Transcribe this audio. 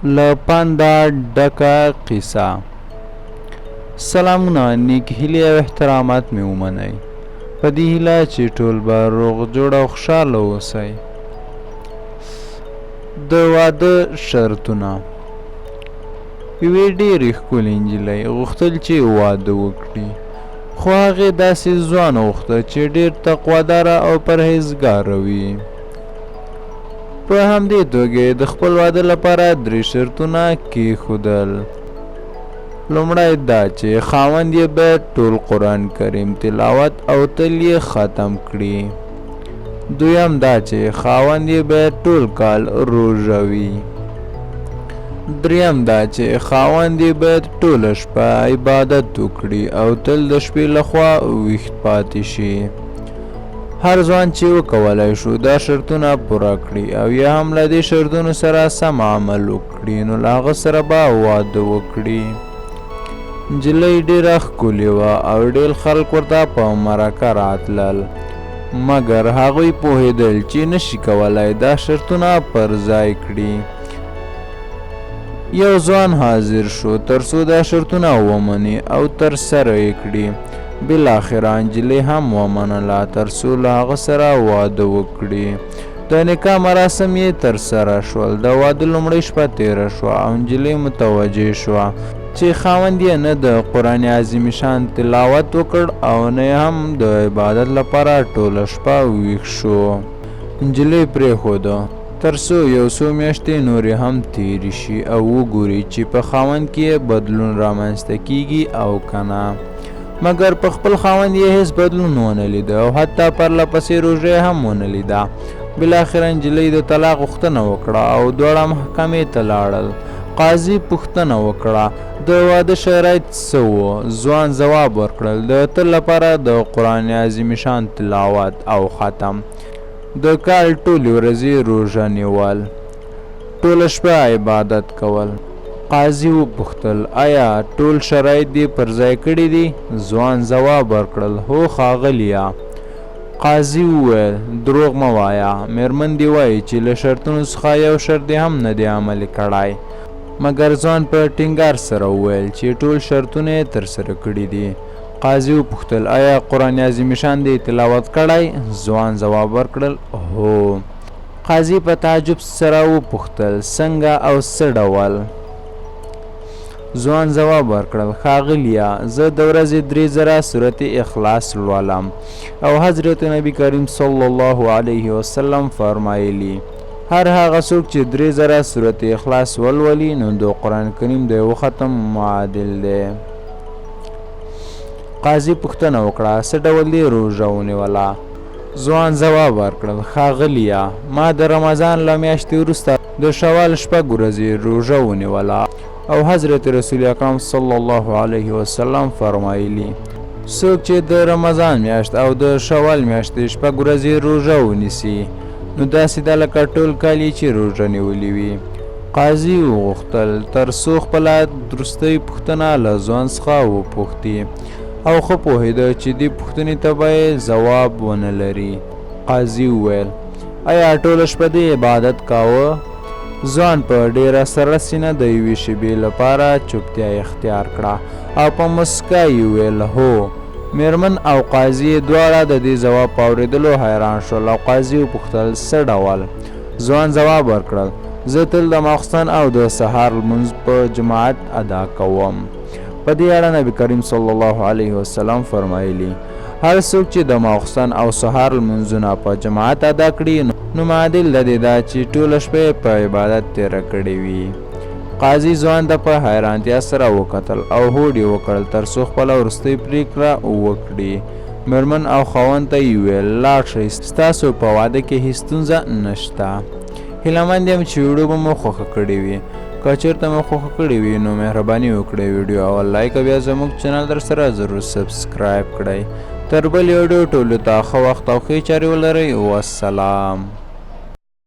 له پنده ډکه قصه. سلامونه، نیک هیلې او احترامات مې ومنئ، په دې هیله چې ټول به روغ جوړ او خوشحاله اوسئ. د واده شرطونه. یوې ډېرې ښکلې نجلۍ غوښتل چې واده وکړي، خو هغې داسې ځوان غوښته چې ډېر تقواداره او پرهیزګاره وي. په همدې توګه د خپل واده لپاره 3 شرطونه کېښودل. لومړی دا چې خاوند یې باید ټول قرآن کریم تلاوت او تل یې ختم کړي. دویم دا چې خاوند یې باید ټول کال روژه وي. دریم دا چې خاوند یې باید ټوله شپه عبادت وکړي او تل د شپې لخوا ویښ پاتې شي. هر ځوان چې وکولای شو دا شرطونه پوره کړي او یا هم له دې شرطونو سره سم عمل وکړي نو له هغه سره به واده وکړي. نجلۍ ډېره ښکلې وه او ډېر خلک ورته په مرکه راتلل، مګر هغوی پوهېدل چې نشي کولی دا شرطونه پر ځای کړي. یو ځوان حاضر شو تر څو دا شرطونه ومني او ترسره یې کړي. بالاخره نجلۍ هم ومنله تر څو له هغه سره واده وکړي. د نکاح مراسم یې ترسره شول. د واده لومړۍ شپه تېره شوه او نجلۍ متوجه شوه چې خاوند یې نه د قرآن عظیم شان تلاوت وکړ او نه هم د عبادت لپاره ټوله شپه ویښ شو. نجلۍ پرېښوده تر څو یو څو میاشتې نورې هم تېرې شي او وګوري چې په خاوند کې بدلون رامنځته کیږي او که نه. مګر په خپل خاوند یې هیڅ بدلون ونه لیده او حتی پرله پسې روژه هم ونه لیده. بالاخره نجلۍ د طلاق غوښتنه وکړه او دواړه محکمې ته لاړل. قاضي پوښتنه وکړه د واده شرایط څه وو. ځوان ځواب ورکړل د تل لپاره د قرآن عظیم شان تلاوت او ختم، د کال ټولې ورځې روژه نیول، ټوله شپه عبادت کول. قاضي وپوښتل آیا ټول شرایط دې پر ځای کړي دي؟ ځوان ځواب ورکړل هو ښاغلیه. قاضي وویل دروغ مه وایه، میرمن دې وایي چې له شرطونو څخه یو شرط دې هم نه دی عملي کړی. مګر ځوان په ټینګار سره وویل چې ټول شرطونه یې ترسره کړي دي. قاضي وپوښتل آیا قرآن عظیم شان دې تلاوت کړی؟ ځوان ځواب ورکړل هو. قاضي په تعجب سره وپوښتل څنګه او څه ډول؟ ځوان ځواب ورکړل ښاغلیه زه د ورځې 3000 سورت اخلاص لولم او حضرت نبی کریم صلی الله علیه وسلم فرمایلی هر هغه څوک چې 3000 سورت اخلاص ولولي نو د قرآن کریم د یو ختم معادل دی. قاضي پوښتنه وکړه څه ډول دې روژه ونیوله؟ ځوان ځواب ورکړل ښاغلیه ما د رمضان له میاشتې وروسته د شوال 6 ورځې روژه ونیوله او حضرت رسول اکرم صلی الله علیه وسلم فرمایلی څوک چې د رمضان میاشت او د شوال میاشتې 6 ورځې روژه ونیسي نو داسې ده لکه ټول کال یې چې روژه نیولې وي. قاضي وغوښتل تر څو خپله درستۍ پوښتنه له ځوان څخه وپوښتي او ښه پوهېده چې دې پوښتنې ته به یې ځواب ونه لري. قاضي وویل آیا ټوله شپه دې عبادت کاوه؟ ځوان په ډېره سړه سینه د یوې شېبې لپاره چوپتیا اختیار کړه او په مسکا یې وویل هو. میرمن او قاضي دواړه د دې ځواب په اورېدلو حیران شول او قاضي وپوښتل څه ډول؟ ځوان ځواب ورکړل زه تل د ماخوستن او د سهار لمونځ په جماعت ادا کوم. په دې اړه نبی کریم صلی الله علیه وسلم فرمایلی هر څوک چې د ماخوستن او سهار لمونځونه په جماعت ادا کړي نو معادل د دې ده چې ټوله شپه په عبادت تېره کړې وي. قاضي ځوان ته په حیرانتیا سره وکتل او هوډ یې وکړل تر څو خپله وروستۍ پرېکړه وکړي. میرمن او خاوند ته یې وویل لاړ شئ ستاسو په واده کې هېڅ ستونزه نشته. هیلهمند یم چې ویډیو به مو خوښه کړې وي. که چېرته مو خوښه کړې وي نو مهرباني وکړئ ویډیو اول لایک او بیا زموږ چینل در سره ضرور سبسکرایب کړئ. تر بلې ویډیو ټولو ته ښه وخت او ښې چارې ولرئ. والسلام.